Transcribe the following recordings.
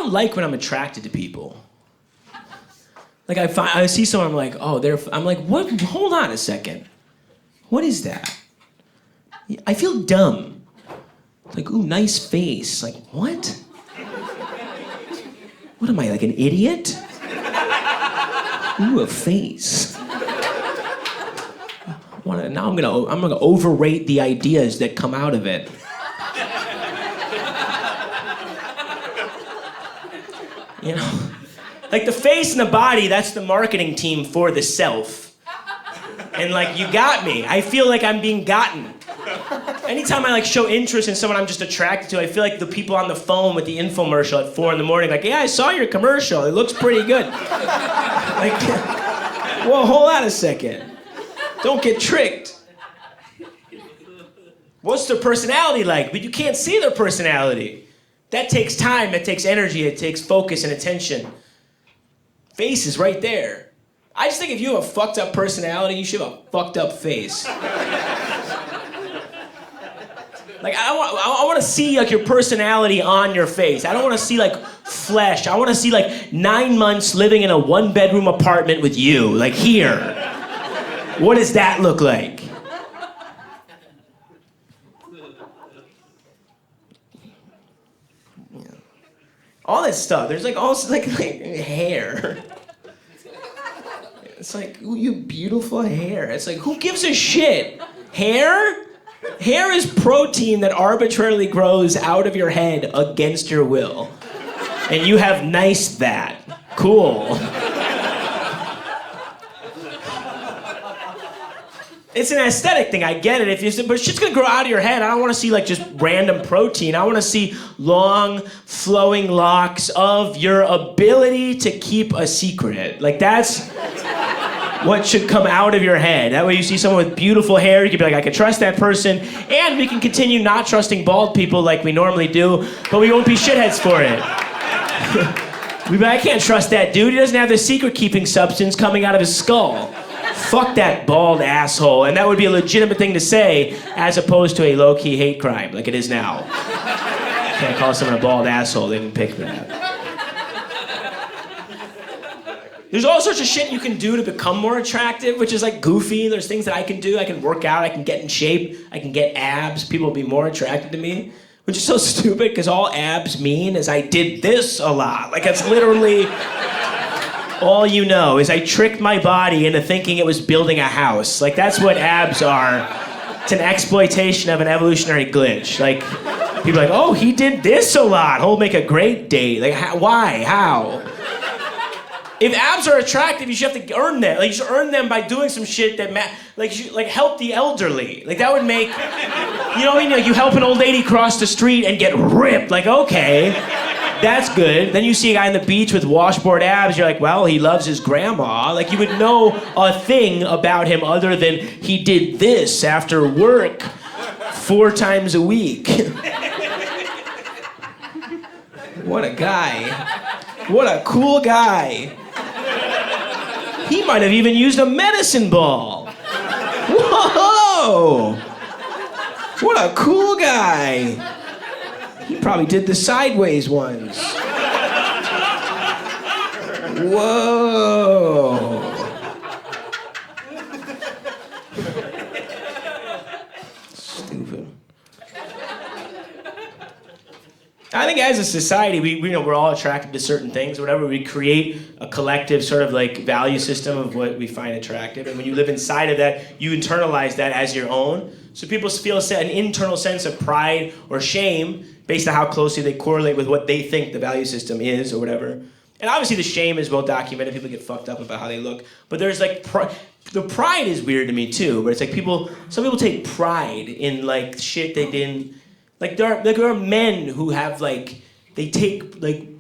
don't like when I'm attracted to people. Like I see someone, I'm like, oh, I'm like, what? Hold on a second. What is that? I feel dumb. Like, ooh, nice face. Like, what? What am I, like an idiot? Ooh, a face. Now I'm gonna overrate the ideas that come out of it. You know? Like the face and the body, that's the marketing team for the self. And like, you got me. I feel like I'm being gotten. Anytime I like show interest in someone I'm just attracted to, I feel like the people on the phone with the infomercial at 4 a.m, like, yeah, I saw your commercial. It looks pretty good. Like, well, hold on a second. Don't get tricked. What's their personality like? But you can't see their personality. That takes time, it takes energy, it takes focus and attention. Face is right there. I just think if you have a fucked up personality, you should have a fucked up face. Like, I want to see like your personality on your face. I don't want to see like flesh. I want to see like 9 months living in a 1-bedroom apartment with you, like here. What does that look like? All that stuff. There's like also like hair. It's like, ooh, you beautiful hair. It's like, who gives a shit? Hair? Hair is protein that arbitrarily grows out of your head against your will. And you have nice that. Cool. It's an aesthetic thing, I get it. But shit's gonna grow out of your head. I don't wanna see like just random protein. I wanna see long, flowing locks of your ability to keep a secret. Like that's what should come out of your head. That way you see someone with beautiful hair, you can be like, I can trust that person, and we can continue not trusting bald people like we normally do, but we won't be shitheads for it. We'd be like, I can't trust that dude. He doesn't have the secret-keeping substance coming out of his skull. Fuck that bald asshole. And that would be a legitimate thing to say, as opposed to a low-key hate crime, like it is now. Can't call someone a bald asshole, they didn't pick that. There's all sorts of shit you can do to become more attractive, which is like goofy. There's things that I can do. I can work out, I can get in shape, I can get abs. People will be more attracted to me, which is so stupid because all abs mean is I did this a lot. Like that's literally all you know is I tricked my body into thinking it was building a house. Like that's what abs are. It's an exploitation of an evolutionary glitch. Like people are like, oh, he did this a lot. He'll make a great date. Like why? How? If abs are attractive, you should have to earn them. Like you should earn them by doing some shit that like help the elderly. Like that would make, you know what I mean? Like you help an old lady cross the street and get ripped. Like okay, that's good. Then you see a guy on the beach with washboard abs. You're like, well, he loves his grandma. Like you would know a thing about him other than he did this after work 4 times a week. What a guy. What a cool guy. He might have even used a medicine ball. Whoa! What a cool guy. He probably did the sideways ones. Whoa. Stupid. I think as a society, we're all attracted to certain things. Whatever, we create a collective sort of like value system of what we find attractive. And when you live inside of that, you internalize that as your own. So people feel an internal sense of pride or shame based on how closely they correlate with what they think the value system is or whatever. And obviously the shame is well documented. People get fucked up about how they look. But there's like, the pride is weird to me too. But it's like some people take pride in like shit they didn't, like there are men who have like, they take like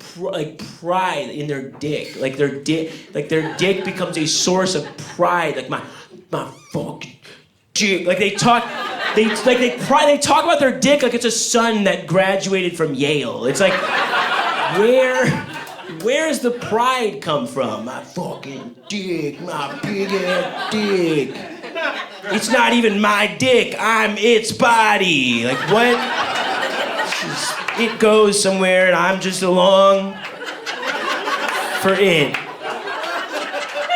pride in their dick. Like their dick becomes a source of pride. Like my fucking dick. Like they talk about their dick like it's a son that graduated from Yale. It's like, where's the pride come from? My fucking dick, my big ass dick. It's not even my dick, I'm its body. Like what? It goes somewhere and I'm just along for it.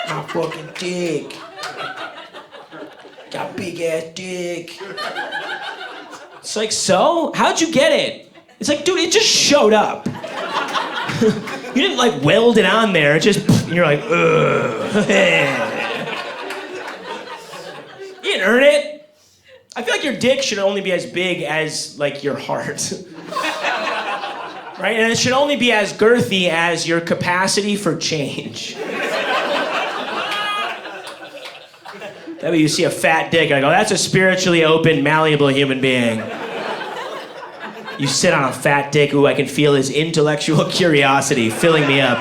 My fucking dick. Got big ass dick. It's like, so? How'd you get it? It's like, dude, it just showed up. You didn't like weld it on there. It just, and you're like, ugh. You didn't earn it. I feel like your dick should only be as big as like your heart. Right? And it should only be as girthy as your capacity for change. That way you see a fat dick and I go, that's a spiritually open, malleable human being. You sit on a fat dick, ooh, I can feel his intellectual curiosity filling me up.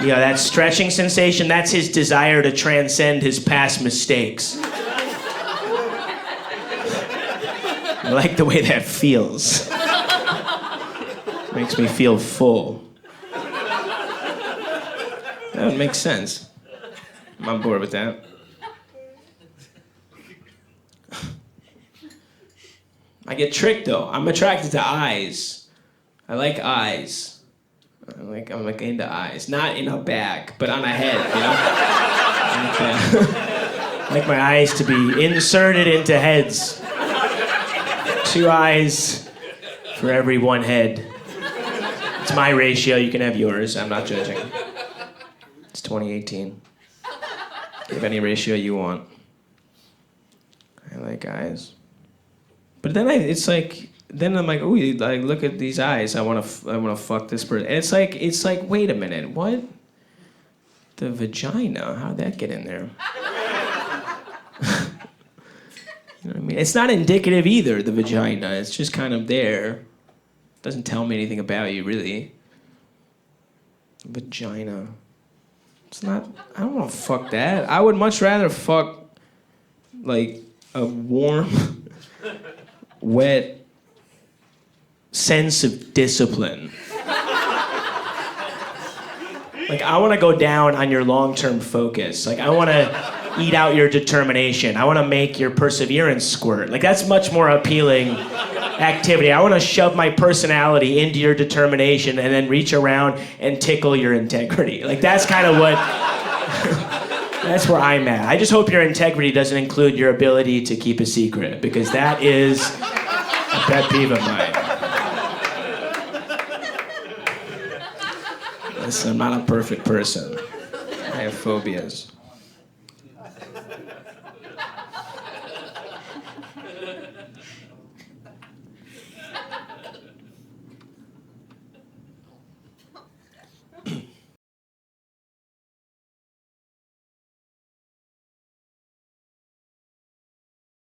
You know, that stretching sensation, that's his desire to transcend his past mistakes. I like the way that feels. Makes me feel full. That would make sense. I'm on board with that. I get tricked though. I'm attracted to eyes. I like eyes. I'm like into eyes. Not in a bag, but on a head, you know? I like my eyes to be inserted into heads. 2 eyes for every 1 head. It's my ratio, you can have yours. I'm not judging. It's 2018. Give any ratio you want. I like eyes. But then then I'm like, ooh, like, look at these eyes. I want to fuck this person. And it's like, wait a minute, what? The vagina, how'd that get in there? You know what I mean? It's not indicative either, the vagina. It's just kind of there. Doesn't tell me anything about you, really. Vagina. It's not, I don't want to fuck that. I would much rather fuck, like, a warm, wet sense of discipline. Like, I want to go down on your long-term focus. Like, I want to eat out your determination. I want to make your perseverance squirt. Like, that's much more appealing activity. I want to shove my personality into your determination and then reach around and tickle your integrity. Like, that's kind of what... That's where I'm at. I just hope your integrity doesn't include your ability to keep a secret, because that is a pet peeve of mine. Listen, I'm not a perfect person. I have phobias.